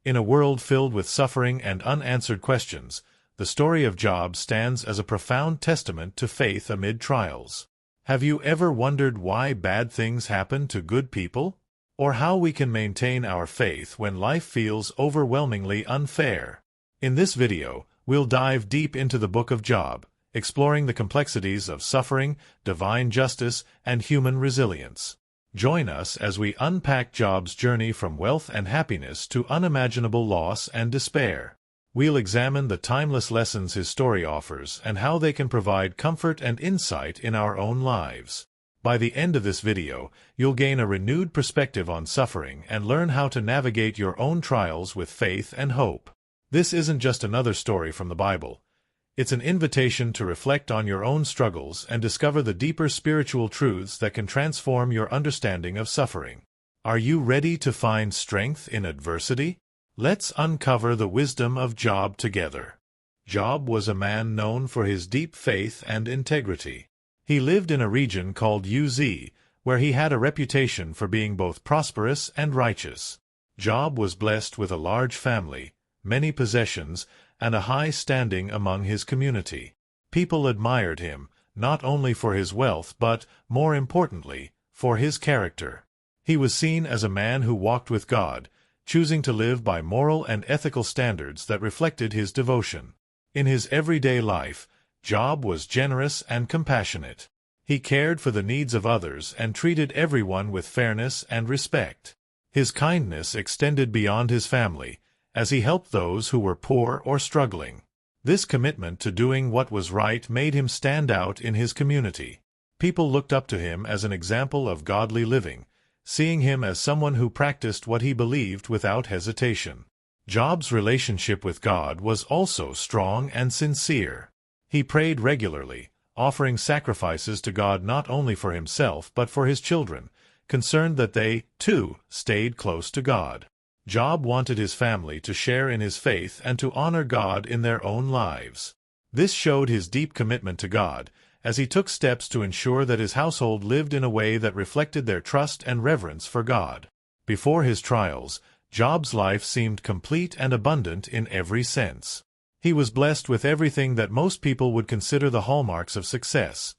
In a world filled with suffering and unanswered questions, the story of Job stands as a profound testament to faith amid trials. Have you ever wondered why bad things happen to good people? Or how we can maintain our faith when life feels overwhelmingly unfair? In this video, we'll dive deep into the book of Job, exploring the complexities of suffering, divine justice, and human resilience. Join us as we unpack Job's journey from wealth and happiness to unimaginable loss and despair. We'll examine the timeless lessons his story offers and how they can provide comfort and insight in our own lives. By the end of this video, you'll gain a renewed perspective on suffering and learn how to navigate your own trials with faith and hope. This isn't just another story from the Bible. It's an invitation to reflect on your own struggles and discover the deeper spiritual truths that can transform your understanding of suffering. Are you ready to find strength in adversity? Let's uncover the wisdom of Job together. Job was a man known for his deep faith and integrity. He lived in a region called Uz, where he had a reputation for being both prosperous and righteous. Job was blessed with a large family, many possessions, and a high standing among his community. People admired him, not only for his wealth but, more importantly, for his character. He was seen as a man who walked with God, choosing to live by moral and ethical standards that reflected his devotion. In his everyday life, Job was generous and compassionate. He cared for the needs of others and treated everyone with fairness and respect. His kindness extended beyond his family, as he helped those who were poor or struggling. This commitment to doing what was right made him stand out in his community. People looked up to him as an example of godly living, seeing him as someone who practiced what he believed without hesitation. Job's relationship with God was also strong and sincere. He prayed regularly, offering sacrifices to God not only for himself but for his children, concerned that they, too, stayed close to God. Job wanted his family to share in his faith and to honor God in their own lives. This showed his deep commitment to God, as he took steps to ensure that his household lived in a way that reflected their trust and reverence for God. Before his trials, Job's life seemed complete and abundant in every sense. He was blessed with everything that most people would consider the hallmarks of success: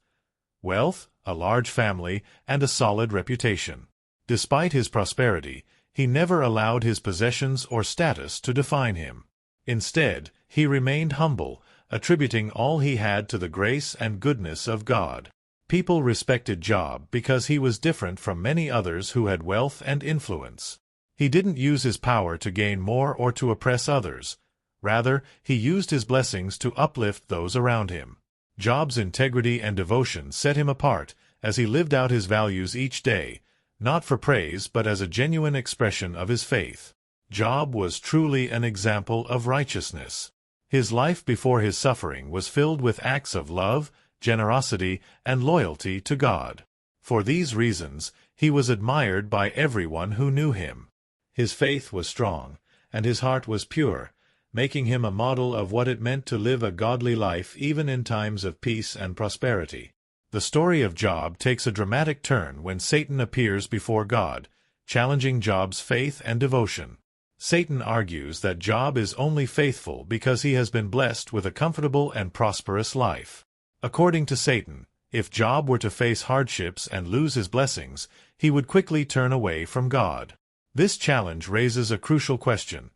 wealth, a large family, and a solid reputation. Despite his prosperity, he never allowed his possessions or status to define him. Instead, he remained humble, attributing all he had to the grace and goodness of God. People respected Job because he was different from many others who had wealth and influence. He didn't use his power to gain more or to oppress others. Rather, he used his blessings to uplift those around him. Job's integrity and devotion set him apart, as he lived out his values each day, not for praise but as a genuine expression of his faith. Job was truly an example of righteousness. His life before his suffering was filled with acts of love, generosity, and loyalty to God. For these reasons, he was admired by everyone who knew him. His faith was strong, and his heart was pure, making him a model of what it meant to live a godly life even in times of peace and prosperity. The story of Job takes a dramatic turn when Satan appears before God, challenging Job's faith and devotion. Satan argues that Job is only faithful because he has been blessed with a comfortable and prosperous life. According to Satan, if Job were to face hardships and lose his blessings, he would quickly turn away from God. This challenge raises a crucial question.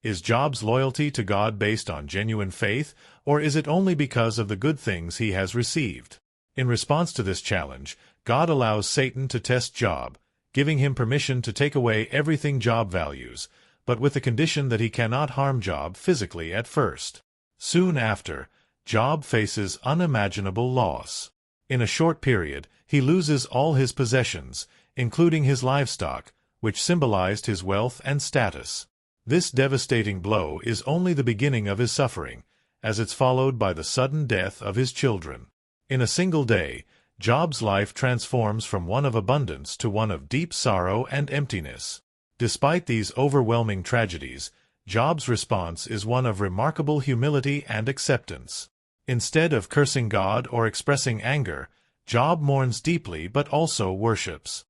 Is Job's loyalty to God based on genuine faith, or is it only because of the good things he has received? In response to this challenge, God allows Satan to test Job, giving him permission to take away everything Job values, but with the condition that he cannot harm Job physically at first. Soon after, Job faces unimaginable loss. In a short period, he loses all his possessions, including his livestock, which symbolized his wealth and status. This devastating blow is only the beginning of his suffering, as it's followed by the sudden death of his children. In a single day, Job's life transforms from one of abundance to one of deep sorrow and emptiness. Despite these overwhelming tragedies, Job's response is one of remarkable humility and acceptance. Instead of cursing God or expressing anger, Job mourns deeply but also worships.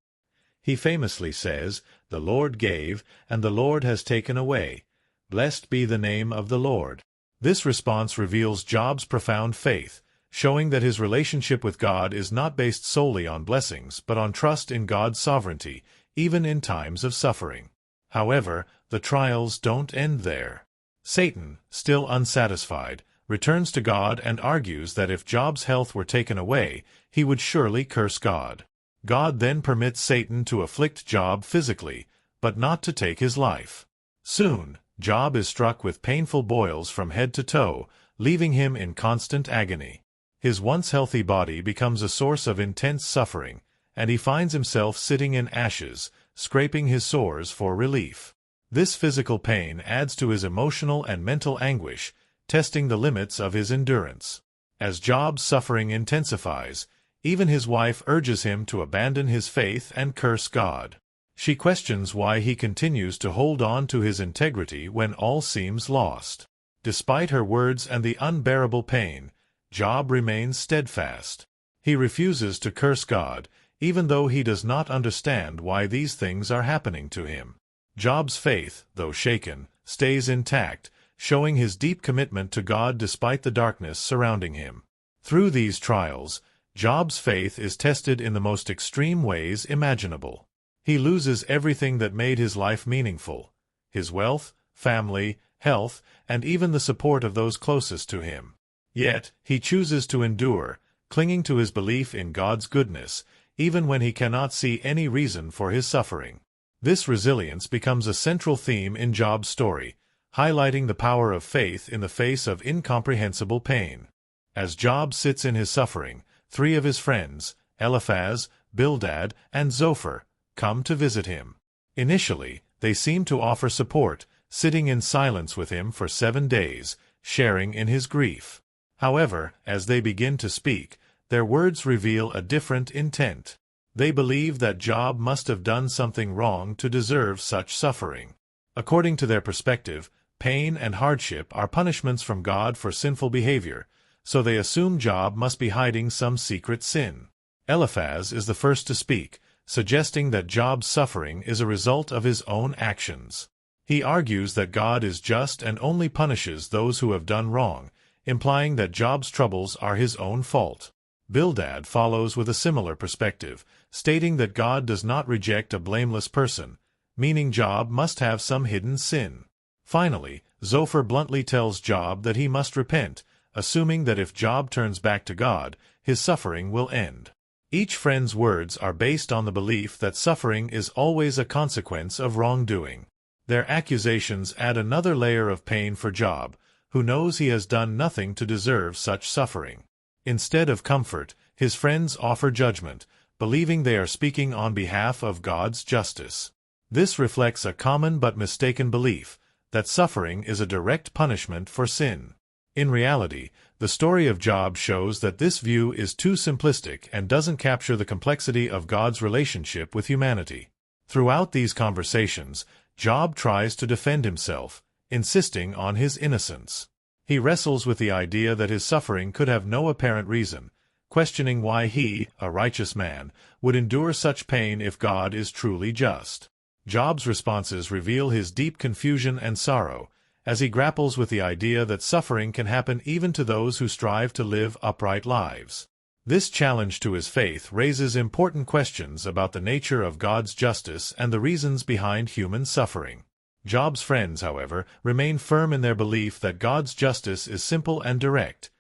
He famously says, "The Lord gave, and the Lord has taken away. Blessed be the name of the Lord. This response reveals Job's profound faith, showing that his relationship with God is not based solely on blessings but on trust in God's sovereignty, even in times of suffering. However, the trials don't end there. Satan, still unsatisfied, returns to God and argues that if Job's health were taken away, he would surely curse God. God then permits Satan to afflict Job physically, but not to take his life. Soon, Job is struck with painful boils from head to toe, leaving him in constant agony. His once healthy body becomes a source of intense suffering, and he finds himself sitting in ashes, scraping his sores for relief. This physical pain adds to his emotional and mental anguish, testing the limits of his endurance. As Job's suffering intensifies, even his wife urges him to abandon his faith and curse God. She questions why he continues to hold on to his integrity when all seems lost. Despite her words and the unbearable pain, Job remains steadfast. He refuses to curse God, even though he does not understand why these things are happening to him. Job's faith, though shaken, stays intact, showing his deep commitment to God despite the darkness surrounding him. Through these trials, Job's faith is tested in the most extreme ways imaginable. He loses everything that made his life meaningful: his wealth, family, health, and even the support of those closest to him. Yet, he chooses to endure, clinging to his belief in God's goodness, even when he cannot see any reason for his suffering. This resilience becomes a central theme in Job's story, highlighting the power of faith in the face of incomprehensible pain. As Job sits in his suffering, 3 of his friends, Eliphaz, Bildad, and Zophar, come to visit him. Initially, they seem to offer support, sitting in silence with him for 7 days, sharing in his grief. However, as they begin to speak, their words reveal a different intent. They believe that Job must have done something wrong to deserve such suffering. According to their perspective, pain and hardship are punishments from God for sinful behavior, so they assume Job must be hiding some secret sin. Eliphaz is the first to speak, suggesting that Job's suffering is a result of his own actions. He argues that God is just and only punishes those who have done wrong, implying that Job's troubles are his own fault. Bildad follows with a similar perspective, stating that God does not reject a blameless person, meaning Job must have some hidden sin. Finally, Zophar bluntly tells Job that he must repent, assuming that if Job turns back to God, his suffering will end. Each friend's words are based on the belief that suffering is always a consequence of wrongdoing. Their accusations add another layer of pain for Job, who knows he has done nothing to deserve such suffering. Instead of comfort, his friends offer judgment, believing they are speaking on behalf of God's justice. This reflects a common but mistaken belief, that suffering is a direct punishment for sin. In reality, the story of Job shows that this view is too simplistic and doesn't capture the complexity of God's relationship with humanity. Throughout these conversations, Job tries to defend himself, insisting on his innocence. He wrestles with the idea that his suffering could have no apparent reason, questioning why he, a righteous man, would endure such pain if God is truly just. Job's responses reveal his deep confusion and sorrow, as he grapples with the idea that suffering can happen even to those who strive to live upright lives. This challenge to his faith raises important questions about the nature of God's justice and the reasons behind human suffering. Job's friends, however, remain firm in their belief that God's justice is simple and direct.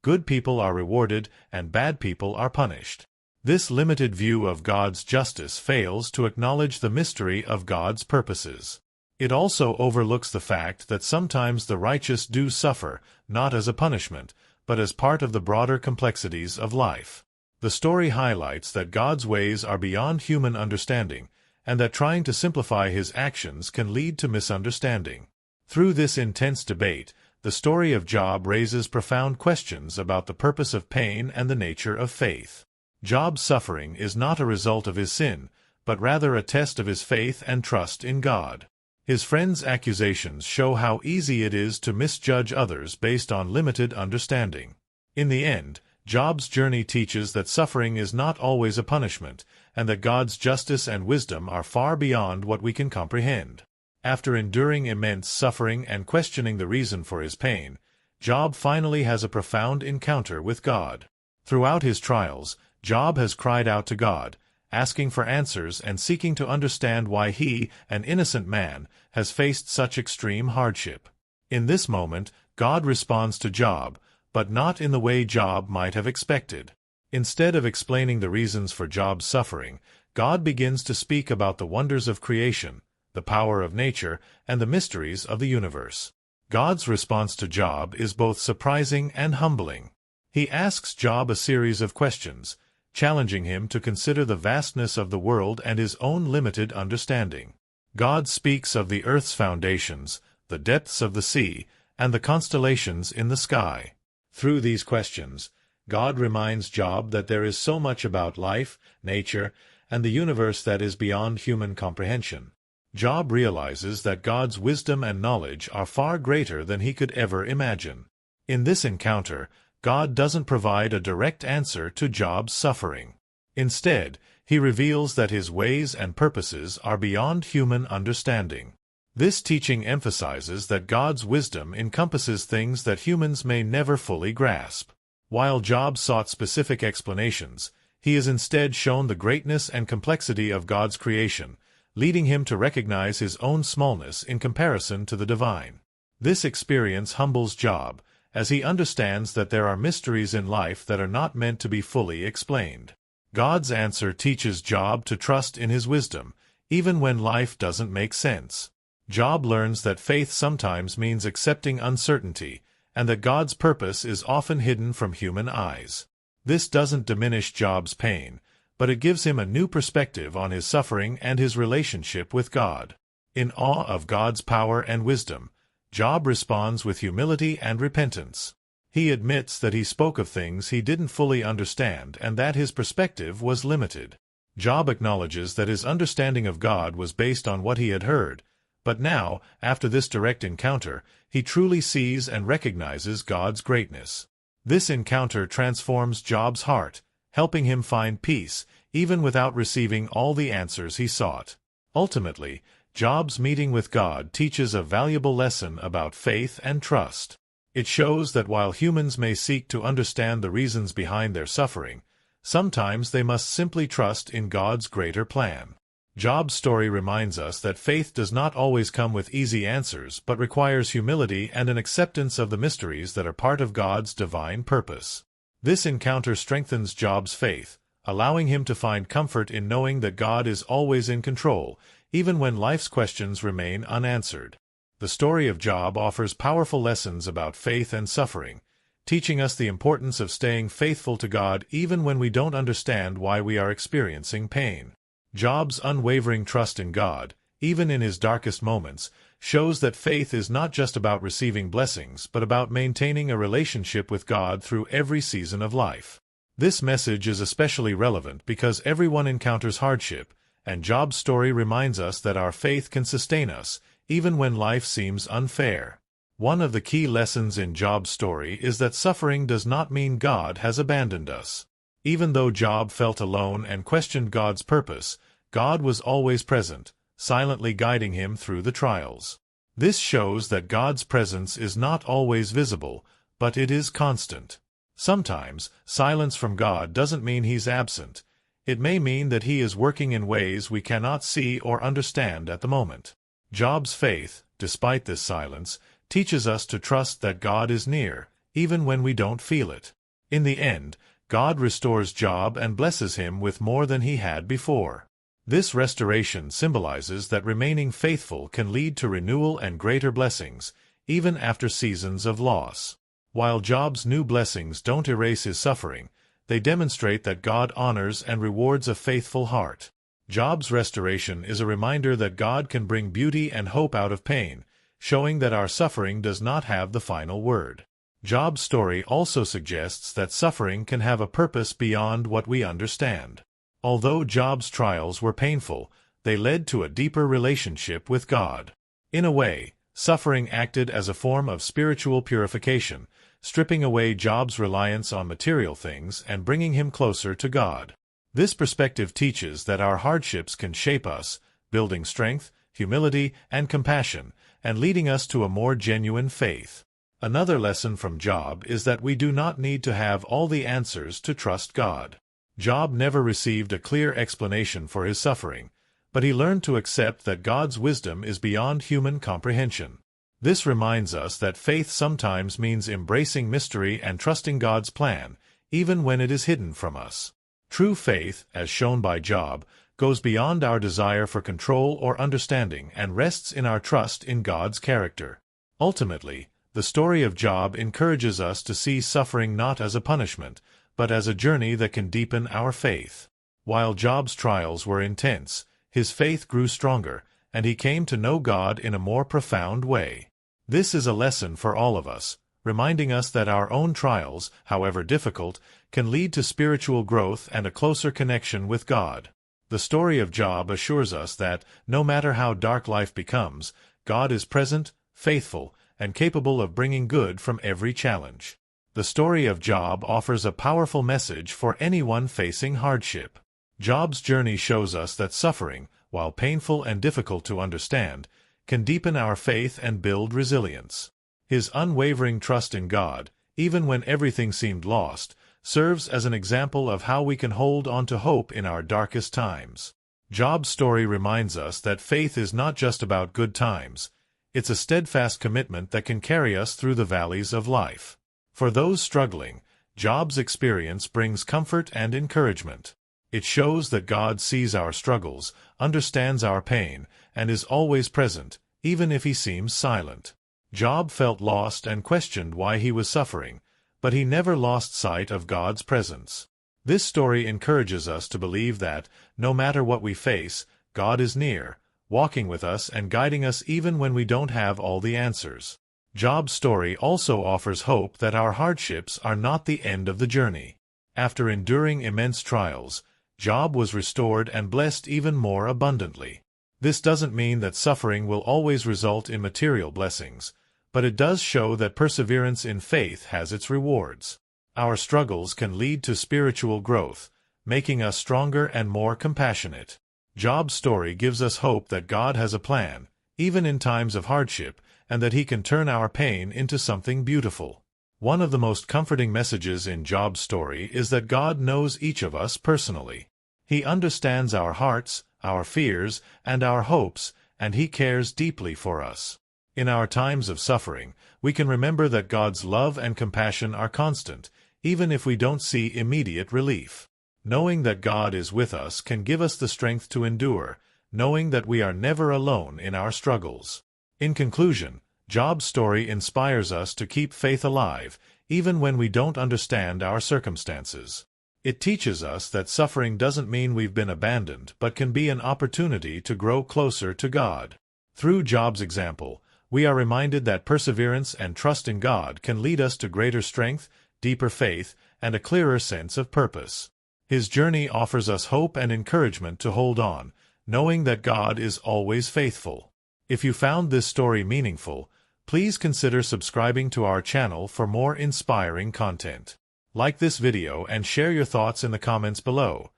Good people are rewarded and bad people are punished. This limited view of God's justice fails to acknowledge the mystery of God's purposes. It also overlooks the fact that sometimes the righteous do suffer, not as a punishment, but as part of the broader complexities of life. The story highlights that God's ways are beyond human understanding, and that trying to simplify his actions can lead to misunderstanding. Through this intense debate, the story of Job raises profound questions about the purpose of pain and the nature of faith. Job's suffering is not a result of his sin, but rather a test of his faith and trust in God. His friends' accusations show how easy it is to misjudge others based on limited understanding. In the end, Job's journey teaches that suffering is not always a punishment, and that God's justice and wisdom are far beyond what we can comprehend. After enduring immense suffering and questioning the reason for his pain, Job finally has a profound encounter with God. Throughout his trials, Job has cried out to God, asking for answers and seeking to understand why he, an innocent man, has faced such extreme hardship. In this moment, God responds to Job, but not in the way Job might have expected. Instead of explaining the reasons for Job's suffering, God begins to speak about the wonders of creation, the power of nature, and the mysteries of the universe. God's response to Job is both surprising and humbling. He asks Job a series of questions, challenging him to consider the vastness of the world and his own limited understanding. God speaks of the earth's foundations, the depths of the sea, and the constellations in the sky. Through these questions, God reminds Job that there is so much about life, nature, and the universe that is beyond human comprehension. Job realizes that God's wisdom and knowledge are far greater than he could ever imagine. In this encounter, God doesn't provide a direct answer to Job's suffering. Instead, he reveals that his ways and purposes are beyond human understanding. This teaching emphasizes that God's wisdom encompasses things that humans may never fully grasp. While Job sought specific explanations, he is instead shown the greatness and complexity of God's creation, leading him to recognize his own smallness in comparison to the divine. This experience humbles Job, as he understands that there are mysteries in life that are not meant to be fully explained. God's answer teaches Job to trust in his wisdom, even when life doesn't make sense. Job learns that faith sometimes means accepting uncertainty, and that God's purpose is often hidden from human eyes. This doesn't diminish Job's pain, but it gives him a new perspective on his suffering and his relationship with God. In awe of God's power and wisdom, Job responds with humility and repentance. He admits that he spoke of things he didn't fully understand and that his perspective was limited. Job acknowledges that his understanding of God was based on what he had heard, but now, after this direct encounter, he truly sees and recognizes God's greatness. This encounter transforms Job's heart, helping him find peace, even without receiving all the answers he sought. Ultimately, Job's meeting with God teaches a valuable lesson about faith and trust. It shows that while humans may seek to understand the reasons behind their suffering, sometimes they must simply trust in God's greater plan. Job's story reminds us that faith does not always come with easy answers but requires humility and an acceptance of the mysteries that are part of God's divine purpose. This encounter strengthens Job's faith, allowing him to find comfort in knowing that God is always in control, even when life's questions remain unanswered. The story of Job offers powerful lessons about faith and suffering, teaching us the importance of staying faithful to God even when we don't understand why we are experiencing pain. Job's unwavering trust in God, even in his darkest moments, shows that faith is not just about receiving blessings but about maintaining a relationship with God through every season of life. This message is especially relevant because everyone encounters hardship, and Job's story reminds us that our faith can sustain us, even when life seems unfair. One of the key lessons in Job's story is that suffering does not mean God has abandoned us. Even though Job felt alone and questioned God's purpose, God was always present, silently guiding him through the trials. This shows that God's presence is not always visible, but it is constant. Sometimes, silence from God doesn't mean He's absent. It may mean that He is working in ways we cannot see or understand at the moment. Job's faith, despite this silence, teaches us to trust that God is near, even when we don't feel it. In the end, God restores Job and blesses him with more than he had before. This restoration symbolizes that remaining faithful can lead to renewal and greater blessings, even after seasons of loss. While Job's new blessings don't erase his suffering, they demonstrate that God honors and rewards a faithful heart. Job's restoration is a reminder that God can bring beauty and hope out of pain, showing that our suffering does not have the final word. Job's story also suggests that suffering can have a purpose beyond what we understand. Although Job's trials were painful, they led to a deeper relationship with God. In a way, suffering acted as a form of spiritual purification, stripping away Job's reliance on material things and bringing him closer to God. This perspective teaches that our hardships can shape us, building strength, humility, and compassion, and leading us to a more genuine faith. Another lesson from Job is that we do not need to have all the answers to trust God. Job never received a clear explanation for his suffering, but he learned to accept that God's wisdom is beyond human comprehension. This reminds us that faith sometimes means embracing mystery and trusting God's plan, even when it is hidden from us. True faith, as shown by Job, goes beyond our desire for control or understanding and rests in our trust in God's character. Ultimately, the story of Job encourages us to see suffering not as a punishment, but as a journey that can deepen our faith. While Job's trials were intense, his faith grew stronger, and he came to know God in a more profound way. This is a lesson for all of us, reminding us that our own trials, however difficult, can lead to spiritual growth and a closer connection with God. The story of Job assures us that, no matter how dark life becomes, God is present, faithful, and capable of bringing good from every challenge. The story of Job offers a powerful message for anyone facing hardship. Job's journey shows us that suffering, while painful and difficult to understand, can deepen our faith and build resilience. His unwavering trust in God, even when everything seemed lost, serves as an example of how we can hold on to hope in our darkest times. Job's story reminds us that faith is not just about good times. It's a steadfast commitment that can carry us through the valleys of life. For those struggling, Job's experience brings comfort and encouragement. It shows that God sees our struggles, understands our pain, and is always present, even if he seems silent. Job felt lost and questioned why he was suffering, but he never lost sight of God's presence. This story encourages us to believe that, no matter what we face, God is near, walking with us and guiding us even when we don't have all the answers. Job's story also offers hope that our hardships are not the end of the journey. After enduring immense trials, Job was restored and blessed even more abundantly. This doesn't mean that suffering will always result in material blessings, but it does show that perseverance in faith has its rewards. Our struggles can lead to spiritual growth, making us stronger and more compassionate. Job's story gives us hope that God has a plan, even in times of hardship, and that he can turn our pain into something beautiful. One of the most comforting messages in Job's story is that God knows each of us personally. He understands our hearts, our fears, and our hopes, and he cares deeply for us. In our times of suffering, we can remember that God's love and compassion are constant, even if we don't see immediate relief. Knowing that God is with us can give us the strength to endure, knowing that we are never alone in our struggles. In conclusion, Job's story inspires us to keep faith alive, even when we don't understand our circumstances. It teaches us that suffering doesn't mean we've been abandoned, but can be an opportunity to grow closer to God. Through Job's example, we are reminded that perseverance and trust in God can lead us to greater strength, deeper faith, and a clearer sense of purpose. His journey offers us hope and encouragement to hold on, knowing that God is always faithful. If you found this story meaningful, please consider subscribing to our channel for more inspiring content. Like this video and share your thoughts in the comments below.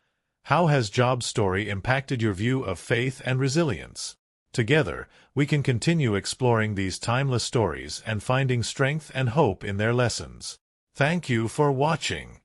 How has Job's story impacted your view of faith and resilience? Together, we can continue exploring these timeless stories and finding strength and hope in their lessons. Thank you for watching.